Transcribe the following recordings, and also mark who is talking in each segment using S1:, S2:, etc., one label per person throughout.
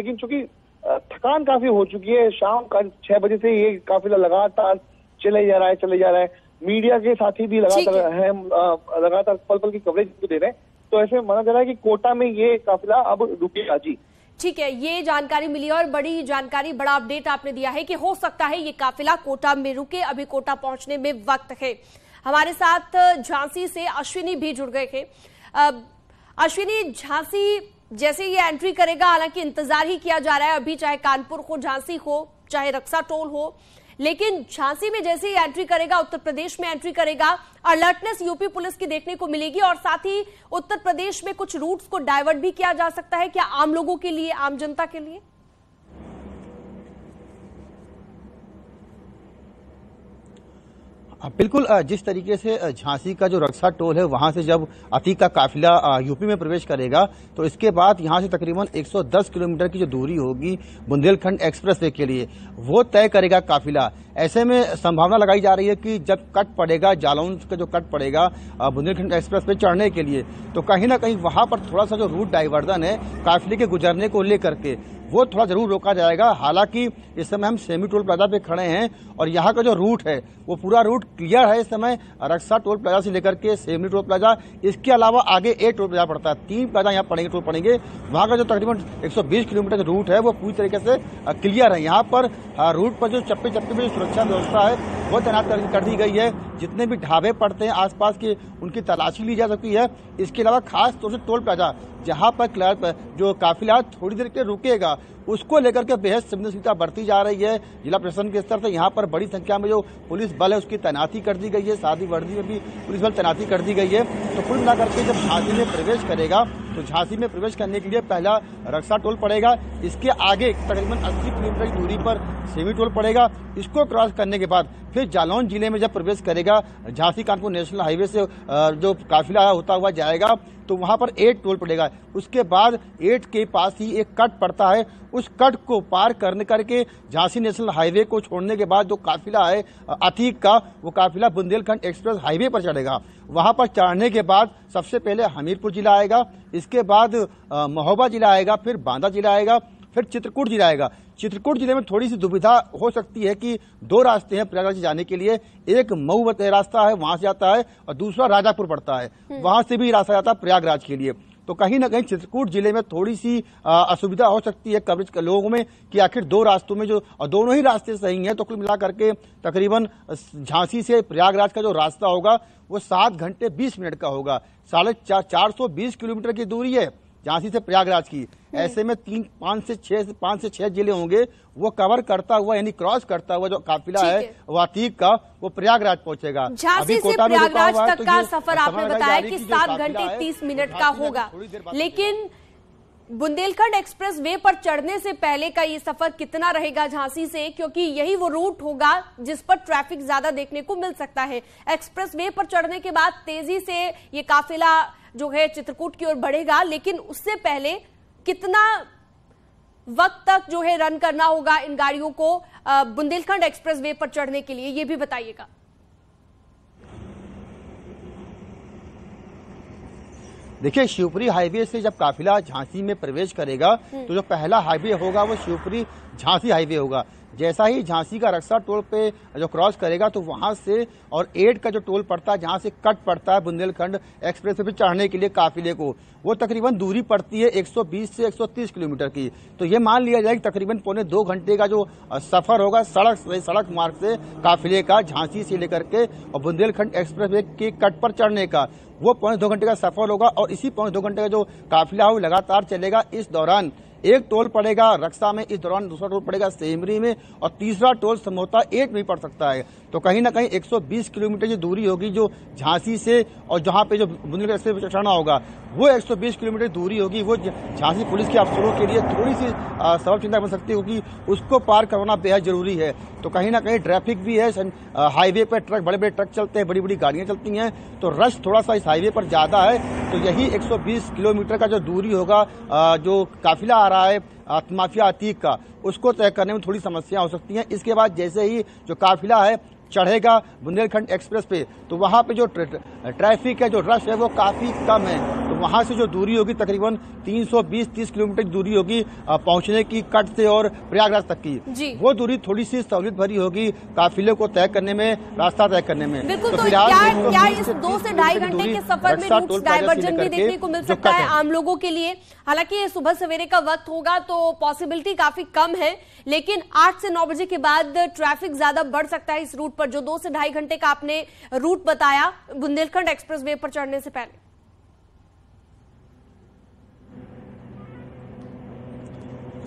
S1: लेकिन चूंकि थकान काफी हो चुकी है, शाम 6 बजे से ये काफिला लगातार चले जा रहा है। मीडिया के साथी भी लगातार पल पल की कवरेज दे रहे हैं, तो ऐसे माना जा रहा है कि कोटा में ये काफिला अब रुकेगा। जी
S2: ठीक है, ये जानकारी मिली और बड़ी जानकारी, बड़ा अपडेट आपने दिया है कि हो सकता है ये काफिला कोटा में रुके। अभी कोटा पहुंचने में वक्त है। हमारे साथ झांसी से अश्विनी भी जुड़ गए थे। अश्विनी, झांसी जैसे ये एंट्री करेगा, हालांकि इंतजार ही किया जा रहा है अभी, चाहे कानपुर हो, झांसी हो, चाहे रक्सा टोल हो, लेकिन झांसी में जैसे ही एंट्री करेगा, उत्तर प्रदेश में एंट्री करेगा, अलर्टनेस यूपी पुलिस की देखने को मिलेगी और साथ ही उत्तर प्रदेश में कुछ रूट्स को डाइवर्ट भी किया जा सकता है क्या आम लोगों के लिए, आम जनता के लिए?
S3: बिल्कुल, जिस तरीके से झांसी का जो रक्सा टोल है वहां से जब अतीक का काफिला यूपी में प्रवेश करेगा, तो इसके बाद यहां से तकरीबन 110 किलोमीटर की जो दूरी होगी बुंदेलखंड एक्सप्रेसवे के लिए, वो तय करेगा काफिला। ऐसे में संभावना लगाई जा रही है कि जब कट पड़ेगा, जालौन का जो कट पड़ेगा बुंदेलखंड एक्सप्रेस पे चढ़ने के लिए, तो कहीं ना कहीं वहां पर थोड़ा सा जो रूट डाइवर्जन है काफिले के गुजरने को लेकर के, वो थोड़ा जरूर रोका जाएगा। हालांकि इस समय हम सेमी टोल प्लाजा पे खड़े हैं और यहाँ का जो रूट है वो पूरा रूट क्लियर है इस समय, रक्सा टोल प्लाजा से लेकर के सेमी टोल प्लाजा, इसके अलावा आगे 1 टोल प्लाजा पड़ता है, 3 प्लाजा यहाँ पड़ेंगे, टोल पड़ेंगे। वहाँ का जो तकरीबन 120 किलोमीटर का रूट है वो पूरी तरीके से क्लियर है। यहाँ पर रूट पर जो चप्पे चप्पे में जो सुरक्षा व्यवस्था है वो तैनात कर दी गई है। जितने भी ढाबे पड़ते हैं आसपास के, उनकी तलाशी ली जा सकती है। इसके अलावा खास तौर से टोल प्लाजा जहां पर जो काफिला थोड़ी देर के रुकेगा, उसको लेकर के बेहद संवेदनशीलता बढ़ती जा रही है। जिला प्रशासन के स्तर से यहाँ पर बड़ी संख्या में जो पुलिस बल है उसकी तैनाती कर दी गई है, सादी वर्दी में भी पुलिस बल तैनाती कर दी गई है। तो कुल मिलाकर के जब झांसी में प्रवेश करेगा, तो झांसी में प्रवेश करने के लिए पहला रक्सा टोल पड़ेगा, इसके आगे तकरीबन 80 किलोमीटर की दूरी पर सेमी टोल पड़ेगा। इसको क्रॉस करने के बाद फिर जालौन जिले में जब प्रवेश करेगा, झांसी कानपुर नेशनल हाईवे से जो काफिला होता हुआ जाएगा, तो वहां पर 8 टोल पड़ेगा। उसके बाद 8 के पास ही एक कट पड़ता है, उस कट को पार करके झांसी नेशनल हाईवे को छोड़ने के बाद जो काफिला है अतीक का, वो काफिला बुंदेलखंड एक्सप्रेस हाईवे पर चढ़ेगा। वहां पर चढ़ने के बाद सबसे पहले हमीरपुर जिला आएगा, इसके बाद महोबा जिला आएगा, फिर बांदा जिला आएगा, फिर चित्रकूट जिला आएगा। चित्रकूट जिले में थोड़ी सी दुविधा हो सकती है कि 2 रास्ते हैं प्रयागराज जाने के लिए, एक मऊ रास्ता है वहां से जाता है और दूसरा राजापुर पड़ता है, वहां से भी रास्ता जाता है प्रयागराज के लिए। तो कहीं ना कहीं चित्रकूट जिले में थोड़ी सी असुविधा हो सकती है कवरेज के लोगों में कि आखिर 2 रास्तों में जो, और दोनों ही रास्ते सही हैं। तो कुल मिला करके तकरीबन झांसी से प्रयागराज का जो रास्ता होगा वो 7 घंटे 20 मिनट का होगा। 420 किलोमीटर की दूरी है झांसी से प्रयागराज की। ऐसे में 5 से 6 जिले होंगे, वो कवर करता हुआ यानी क्रॉस करता हुआ जो काफिला है वो अतीक का, वो प्रयागराज पहुंचेगा।
S2: झांसी से प्रयागराज तक का सफर आपने बताया कि 7 घंटे 30 मिनट का होगा, लेकिन बुंदेलखंड एक्सप्रेस वे पर चढ़ने से पहले का ये सफर कितना रहेगा झांसी से, क्योंकि यही वो रूट होगा जिस पर ट्रैफिक ज्यादा देखने को मिल सकता है। एक्सप्रेस वे पर चढ़ने के बाद तेजी से ये काफिला जो है चित्रकूट की ओर बढ़ेगा, लेकिन उससे पहले कितना वक्त तक जो है रन करना होगा इन गाड़ियों को बुंदेलखंड एक्सप्रेस वे पर चढ़ने के लिए, ये भी बताइएगा।
S3: देखिए, शिवपुरी हाईवे से जब काफिला झांसी में प्रवेश करेगा, तो जो पहला हाईवे होगा वो शिवपुरी झांसी हाईवे होगा। जैसा ही झांसी का रक्सा टोल पे जो क्रॉस करेगा, तो वहां से और 8 का जो टोल पड़ता है, जहां से कट पड़ता है बुंदेलखंड एक्सप्रेस पे चढ़ने के लिए काफिले को, वो तकरीबन दूरी पड़ती है 120 से 130 किलोमीटर की। तो ये मान लिया जाए कि तकरीबन 1.25 घंटे का जो सफर होगा सड़क मार्ग से काफिले का झांसी से लेकर के और बुंदेलखंड एक्सप्रेस वे के कट पर चढ़ने का, वो 1.25 घंटे का सफर होगा। और इसी 1.25 घंटे का जो काफिला है वो लगातार चलेगा। इस दौरान एक टोल पड़ेगा रक्सा में, इस दौरान दूसरा टोल पड़ेगा सेमरी में, और तीसरा टोल संभवतः 8 में पड़ सकता है। तो कहीं ना कहीं 120 किलोमीटर की दूरी होगी जो झांसी से, और जहां पे जो बुंदेलखंड एक्सप्रेस पे चढ़ना होगा वो 120 किलोमीटर दूरी होगी। वो झांसी पुलिस के अफसरों के लिए थोड़ी सी सबब चिंता बन सकती है, क्योंकि उसको पार करवाना बेहद जरूरी है। तो कहीं ना कहीं ट्रैफिक भी है, हाईवे पर ट्रक, बड़े बड़े ट्रक चलते हैं, बड़ी बड़ी गाड़ियां चलती हैं, तो रश थोड़ा सा इस हाईवे पर ज्यादा है। तो यही 120 किलोमीटर का जो दूरी होगा जो काफिला आ रहा है माफिया अतीक का, उसको तय करने में थोड़ी समस्या हो सकती है। इसके बाद जैसे ही जो काफिला है चढ़ेगा बुंदेलखंड एक्सप्रेस पे, तो वहां पे जो ट्रैफिक है, जो रश है, वो काफी कम है। तो वहां से जो दूरी होगी तकरीबन 320-30 किलोमीटर की दूरी होगी पहुंचने की कट से और प्रयागराज तक की। वो दूरी थोड़ी सी सहूलियत भरी होगी काफिले को तय करने में, रास्ता तय करने में।
S2: बिल्कुल, तो क्या इस 2 से ढाई घंटे के सफर में रूट डायवर्जन भी देखने को मिल सकता है आम लोगों के लिए? हालांकि ये सुबह सवेरे का वक्त होगा तो पॉसिबिलिटी काफी कम है, लेकिन 8 से 9 बजे के बाद ट्रैफिक ज्यादा बढ़ सकता है इस रूट पर, जो 2 से ढाई घंटे का आपने रूट बताया बुंदेलखंड एक्सप्रेसवे पर चढ़ने से पहले।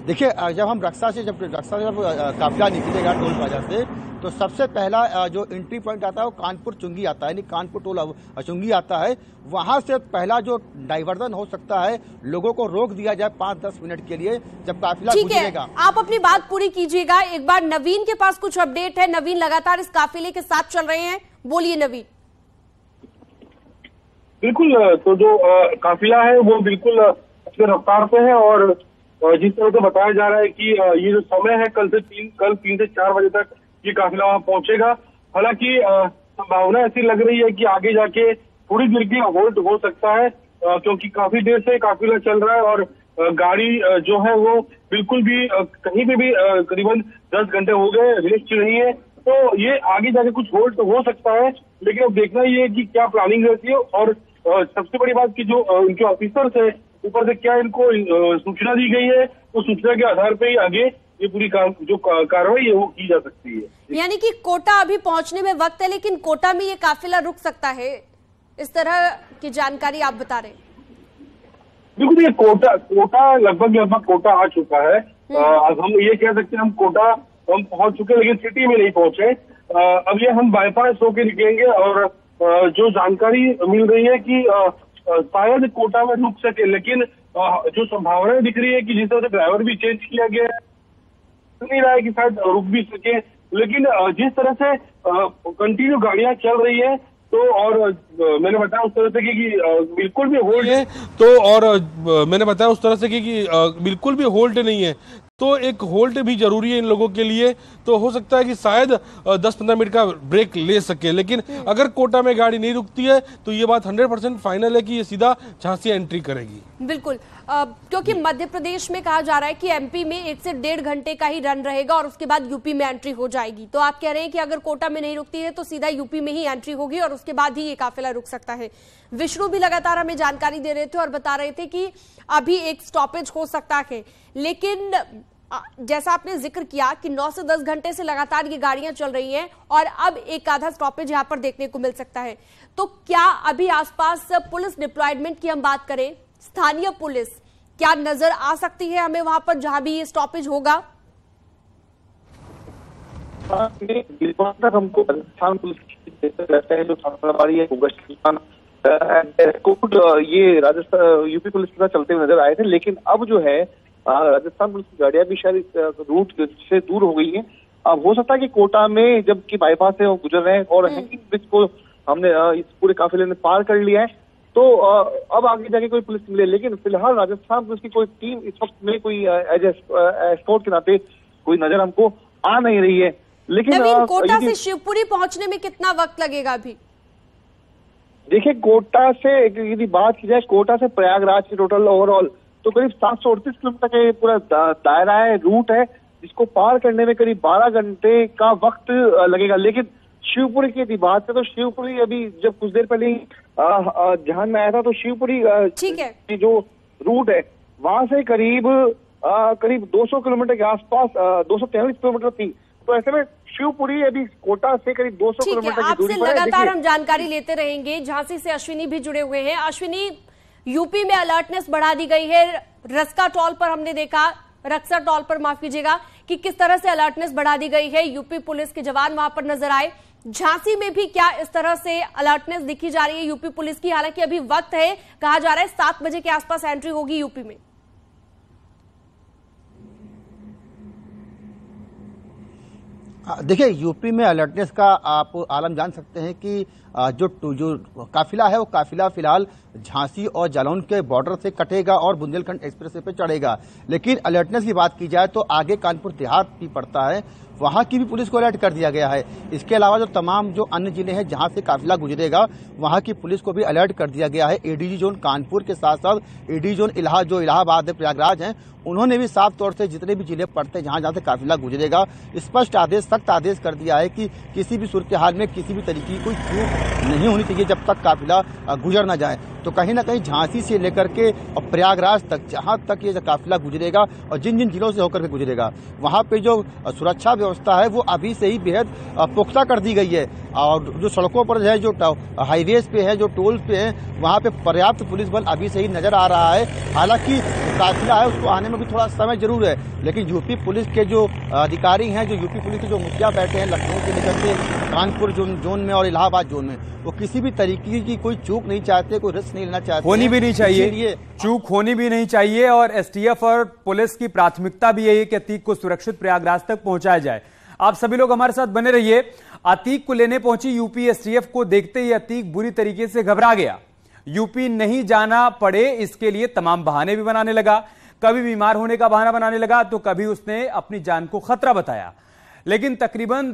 S3: देखिए, जब रक्सा से काफिला निकलेगा टोल प्लाजा से, तो सबसे पहला जो एंट्री पॉइंट आता है वो कानपुर चुंगी आता है, यानी कानपुर टोल चुंगी आता है। वहां से पहला जो डाइवर्जन हो सकता है, लोगों को रोक दिया जाए 5-10 मिनट के लिए जब काफिला गुजरेगा।
S2: आप अपनी बात पूरी कीजिएगा। एक बार नवीन के पास कुछ अपडेट है। नवीन लगातार इस काफिले के साथ चल रहे हैं, बोलिए नवीन।
S4: बिल्कुल, तो जो काफिला है वो बिल्कुल अपने रफ्तार पे है और जिस तरह से बताया जा रहा है कि ये जो समय है कल 3 से 4 बजे तक ये काफिला वहां पहुंचेगा। हालांकि संभावना ऐसी लग रही है कि आगे जाके थोड़ी देर के होल्ड हो सकता है, क्योंकि काफी देर से काफिला चल रहा है और गाड़ी जो है वो बिल्कुल भी कहीं पे भी करीबन 10 घंटे हो गए रेस्ट नहीं है, तो ये आगे जाके कुछ होल्ड हो सकता है। लेकिन अब देखना ये है कि क्या प्लानिंग रहती है और सबसे बड़ी बात की जो उनके ऑफिसर्स है ऊपर से क्या इनको सूचना दी गई है, उस सूचना के आधार पे ही आगे ये पूरी जो कार्रवाई है वो की जा सकती है।
S2: यानी कि कोटा अभी पहुंचने में वक्त है, लेकिन कोटा में ये काफिला रुक सकता है, इस तरह की जानकारी आप बता रहे हैं?
S4: बिल्कुल, ये कोटा लगभग कोटा आ चुका है। अब हम ये कह सकते हैं हम कोटा हम पहुंच चुके, लेकिन सिटी में नहीं पहुंचे। अब ये हम बाईपास होके निकलेंगे और जो जानकारी मिल रही है कि शायद कोटा में रुक सके, लेकिन जो संभावनाएं दिख रही है कि जिस तरह से ड्राइवर भी चेंज किया गया है, नहीं रहा है कि शायद रुक भी सके। लेकिन जिस तरह से कंटिन्यू गाड़ियां चल रही है तो और मैंने बताया उस तरह से कि बिल्कुल भी होल्ड है,
S5: तो और मैंने बताया उस तरह से कि बिल्कुल भी होल्ड नहीं है, तो एक होल्ड भी जरूरी है इन लोगों के लिए। तो हो सकता है कि शायद 10-15 मिनट का ब्रेक ले सके, लेकिन अगर कोटा में गाड़ी नहीं रुकती है तो ये बात 100% फाइनल है कि ये सीधा झांसी एंट्री करेगी।
S2: बिल्कुल, क्योंकि मध्य प्रदेश में कहा जा रहा है कि एमपी में 1 से 1.5 घंटे का ही रन रहेगा और उसके बाद यूपी में एंट्री हो जाएगी। तो आप कह रहे हैं कि अगर कोटा में नहीं रुकती है तो सीधा यूपी में ही एंट्री होगी और उसके बाद ही ये काफिला रुक सकता है। विष्णु भी लगातार हमें जानकारी दे रहे थे और बता रहे थे कि अभी एक स्टॉपेज हो सकता है, लेकिन जैसा आपने जिक्र किया कि 9 से 10 घंटे से लगातार ये गाड़ियां चल रही हैं और अब एक आधा स्टॉपेज यहां पर देखने को मिल सकता है। तो क्या अभी आसपास पुलिस डिप्लॉयमेंट की हम बात करें, स्थानीय पुलिस क्या नजर आ सकती है हमें वहां पर जहां भी ये स्टॉपेज होगा?
S1: हमको राजस्थान पुलिस लगता है जो ये राजस्थान यूपी पुलिस के साथ चलते हुए नजर आए थे, लेकिन अब जो है राजस्थान पुलिस की गाड़ियां भी शायद रूट से दूर हो गई हैं। अब हो सकता है कि कोटा में जबकि बाईपास से वो गुजर रहे हैं और हैंगिंग ब्रिज को हमने इस पूरे काफिले ने पार कर लिया है, तो अब आगे जाके कोई पुलिस मिले। लेकिन फिलहाल राजस्थान पुलिस की कोई टीम इस वक्त में कोई एज एस्कॉर्ट के नाते कोई नजर हमको आ नहीं रही है। लेकिन
S2: कोटा से शिवपुरी पहुंचने में कितना वक्त लगेगा अभी?
S1: देखिए, कोटा से यदि बात की जाए, कोटा से प्रयागराज की टोटल ओवरऑल तो करीब 738 किलोमीटर का ये पूरा दायरा है, रूट है, जिसको पार करने में करीब 12 घंटे का वक्त लगेगा। लेकिन शिवपुरी की यदि बात है तो शिवपुरी अभी जब कुछ देर पहले ध्यान में आया था तो शिवपुरी
S2: ठीक है
S1: जो रूट है वहां से करीब 200 किलोमीटर के आसपास 243 किलोमीटर थी। तो ऐसे में शिवपुरी अभी कोटा से करीब 200 किलोमीटर की दूरी पर है।
S2: लगातार हम जानकारी लेते रहेंगे। झांसी से अश्विनी भी जुड़े हुए हैं। अश्विनी, यूपी में अलर्टनेस बढ़ा दी गई है। रस्का टोल पर हमने देखा, रक्सर टोल पर माफ कीजिएगा, कि किस तरह से अलर्टनेस बढ़ा दी गई है। यूपी पुलिस के जवान वहां पर नजर आए। झांसी में भी क्या इस तरह से अलर्टनेस दिखी जा रही है यूपी पुलिस की? हालांकि अभी वक्त है, कहा जा रहा है 7 बजे के आसपास एंट्री होगी यूपी में।
S3: देखिए, यूपी में अलर्टनेस का आप आलम जान सकते हैं कि जो काफिला है वो काफिला फिलहाल झांसी और जालौन के बॉर्डर से कटेगा और बुंदेलखंड एक्सप्रेसवे पे चढ़ेगा। लेकिन अलर्टनेस की बात की जाए तो आगे कानपुर देहात भी पड़ता है, वहां की भी पुलिस को अलर्ट कर दिया गया है। इसके अलावा जो तमाम जो अन्य जिले हैं जहां से काफिला गुजरेगा वहां की पुलिस को भी अलर्ट कर दिया गया है। एडीजी जोन कानपुर के साथ साथ एडीजी जोन इलाहाबाद प्रयागराज हैं, उन्होंने भी साफ तौर से जितने भी जिले पड़ते हैं जहां से काफिला गुजरेगा स्पष्ट आदेश, सख्त आदेश कर दिया है कि किसी भी सूरत हाल में किसी भी तरीके की कोई चूक नहीं होनी चाहिए जब तक काफिला गुजर न जाए। तो कहीं ना कहीं झांसी से लेकर के और प्रयागराज तक जहां तक ये काफिला गुजरेगा और जिन जिन जिलों से होकर के गुजरेगा वहां पे जो सुरक्षा व्यवस्था है वो अभी से ही बेहद पुख्ता कर दी गई है। और जो सड़कों पर है, जो हाईवेज पे है, जो टोल पे है, वहां पे पर्याप्त पुलिस बल अभी से ही नजर आ रहा है। हालांकि काफिला है उसको आने में भी थोड़ा समय जरूर है, लेकिन यूपी पुलिस के जो अधिकारी हैं, जो यूपी पुलिस के जो मुखिया बैठे हैं लखनऊ से लेकर के कानपुर जोन में और इलाहाबाद जोन में, वो किसी भी तरीके की कोई चूक नहीं चाहते, कोई रिस्क नहीं लेना चाहते,
S6: होनी भी नहीं चाहिए, चूक होनी भी नहीं चाहिए। और एसटीएफ और पुलिस की प्राथमिकता भी यही है कि अतीक को सुरक्षित प्रयागराज तक पहुंचाया जाए। आप सभी लोग हमारे साथ बने रहिए। अतीक को लेने पहुंची यूपी एसटीएफ को देखते ही अतीक बुरी तरीके से घबरा गया। यूपी नहीं जाना पड़े इसके लिए तमाम बहाने भी बनाने लगा। कभी बीमार होने का बहाना बनाने लगा तो कभी उसने अपनी जान को खतरा बताया। लेकिन तकरीबन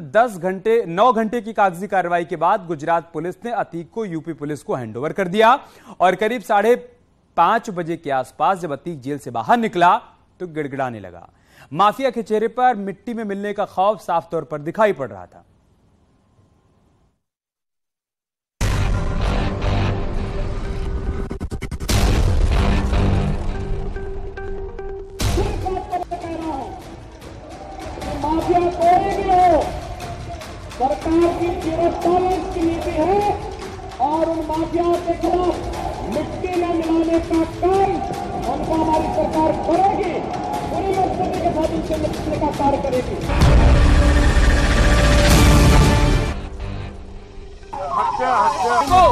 S6: 9 घंटे की कागजी कार्रवाई के बाद गुजरात पुलिस ने अतीक को यूपी पुलिस को हैंडओवर कर दिया और करीब 5:30 बजे के आसपास जब अतीक जेल से बाहर निकला तो गिड़गिड़ाने लगा। माफिया के चेहरे पर मिट्टी में मिलने का खौफ साफ तौर पर दिखाई पड़ रहा था।
S7: माफिया कोई भी हो, सरकार की गिरफ्तारी की नीति है और उन माफियाओं के खिलाफ मिट्टी में मिलाने का काम उनको हमारी सरकार करेगी, पूरी मजबूती के साथ उनसे मिटने का कार्य करेगी। हत्या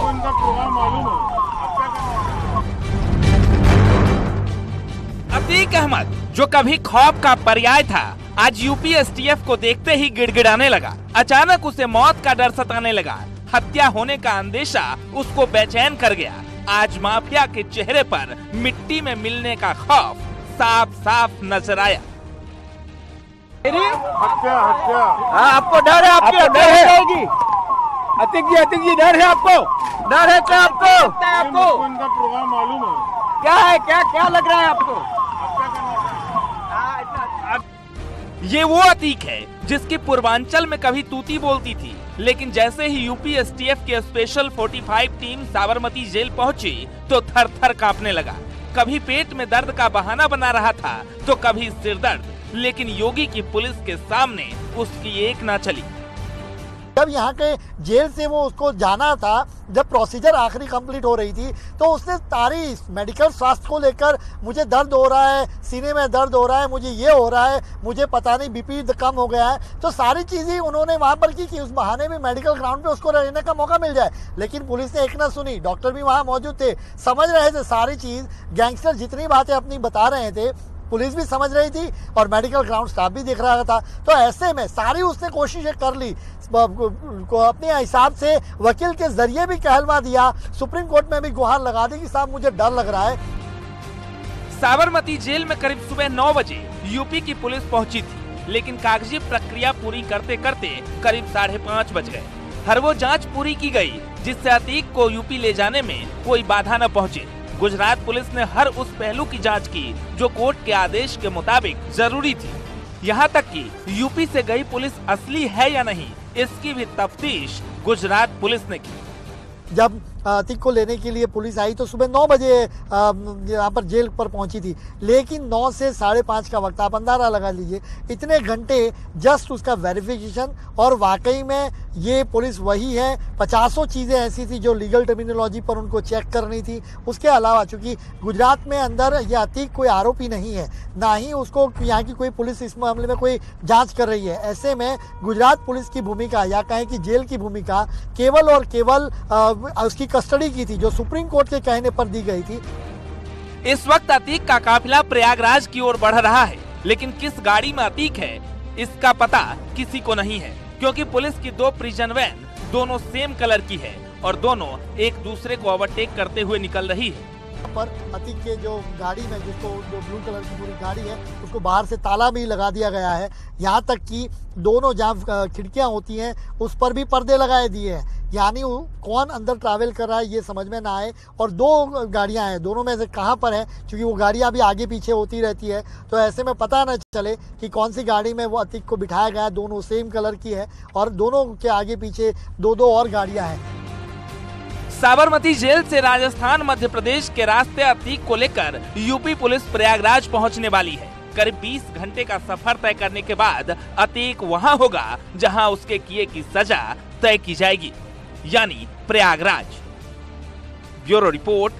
S7: उनका प्रोग्राम मालूम है।
S8: अतीक अहमद जो कभी खौफ का पर्याय था आज यूपी एसटीएफ को देखते ही गिड़गिड़ाने लगा। अचानक उसे मौत का डर सताने लगा। हत्या होने का अंदेशा उसको बेचैन कर गया। आज माफिया के चेहरे पर मिट्टी में मिलने का खौफ साफ साफ नजर आया।
S7: हत्या
S8: आपको डर है? आपकी हत्या हो जाएगी। अतीक जी डर है आपको? डर है क्या आपको?
S7: उनका प्रोग्राम मालूम है।
S8: क्या है? क्या लग रहा है आपको? ये वो अतीक है जिसकी पूर्वांचल में कभी तूती बोलती थी, लेकिन जैसे ही यूपी एसटीएफ के स्पेशल 45 टीम साबरमती जेल पहुंची तो थर थर कांपने लगा। कभी पेट में दर्द का बहाना बना रहा था तो कभी सिर दर्द, लेकिन योगी की पुलिस के सामने उसकी एक ना चली।
S9: जब यहाँ के जेल से वो उसको जाना था, जब प्रोसीजर आखिरी कंप्लीट हो रही थी तो उसने सारी मेडिकल स्वास्थ्य को लेकर, मुझे दर्द हो रहा है, सीने में दर्द हो रहा है, मुझे ये हो रहा है, मुझे पता नहीं बीपी कम हो गया है, तो सारी चीजें उन्होंने वहां पर की कि उस बहाने में मेडिकल ग्राउंड पे उसको रहने का मौका मिल जाए। लेकिन पुलिस ने एक ना सुनी। डॉक्टर भी वहां मौजूद थे, समझ रहे थे सारी चीज। गैंगस्टर जितनी बातें अपनी बता रहे थे पुलिस भी समझ रही थी और मेडिकल ग्राउंड स्टाफ भी देख रहा था। तो ऐसे में सारी उसने कोशिशें कर ली, अपने हिसाब से वकील के जरिए भी कहलवा दिया, सुप्रीम कोर्ट में भी गुहार लगा दी कि साहब मुझे डर लग रहा है।
S8: साबरमती जेल में करीब सुबह 9 बजे यूपी की पुलिस पहुंची थी, लेकिन कागजी प्रक्रिया पूरी करते करते करीब 5:30 बज गए। हर वो जांच पूरी की गई जिससे अतीक को यूपी ले जाने में कोई बाधा न पहुंचे। गुजरात पुलिस ने हर उस पहलू की जांच की जो कोर्ट के आदेश के मुताबिक जरूरी थी। यहाँ तक कि यूपी से गई पुलिस असली है या नहीं, इसकी भी तफ्तीश गुजरात पुलिस ने की।
S9: जब अतीक को लेने के लिए पुलिस आई तो सुबह 9 बजे यहाँ पर जेल पर पहुंची थी, लेकिन 9 से 5:30 का वक्त, आप अंदाजा लगा लीजिए, इतने घंटे जस्ट उसका वेरिफिकेशन। और वाकई में ये पुलिस वही है। 50 चीज़ें ऐसी थी जो लीगल टर्मिनोलॉजी पर उनको चेक करनी थी। उसके अलावा चूंकि गुजरात में अंदर ये अतीक कोई आरोपी नहीं है, ना ही उसको यहाँ की कोई पुलिस इस मामले में कोई जांच कर रही है। ऐसे में गुजरात पुलिस की भूमिका या कहें कि जेल की भूमिका केवल और केवल उसकी कस्टडी की थी, जो सुप्रीम कोर्ट के कहने पर दी गई थी।
S8: इस वक्त अतीक का काफिला प्रयागराज की ओर बढ़ रहा है, लेकिन किस गाड़ी में अतीक है इसका पता किसी को नहीं है, क्योंकि पुलिस की 2 प्रिजन वैन दोनों सेम कलर की है और दोनों एक दूसरे को ओवरटेक करते हुए निकल रही है।
S9: पर अतीक के जो गाड़ी में जो ब्लू कलर की पूरी गाड़ी है उसको बाहर से ताला भी लगा दिया गया है। यहाँ तक कि दोनों जहाँ खिड़कियाँ होती हैं उस पर भी पर्दे लगाए दिए हैं, यानी कौन अंदर ट्रैवल कर रहा है ये समझ में ना आए। और दो गाड़ियाँ हैं, दोनों में से कहाँ पर है, क्योंकि वो गाड़ियाँ भी आगे पीछे होती रहती है, तो ऐसे में पता ना चले कि कौन सी गाड़ी में वो अतीक को बिठाया गया है। दोनों सेम कलर की है और दोनों के आगे पीछे दो और गाड़ियाँ हैं।
S8: साबरमती जेल से राजस्थान मध्य प्रदेश के रास्ते अतीक को लेकर यूपी पुलिस प्रयागराज पहुंचने वाली है। करीब 20 घंटे का सफर तय करने के बाद अतीक वहां होगा जहां उसके किए की सजा तय की जाएगी, यानी प्रयागराज। Bureau report.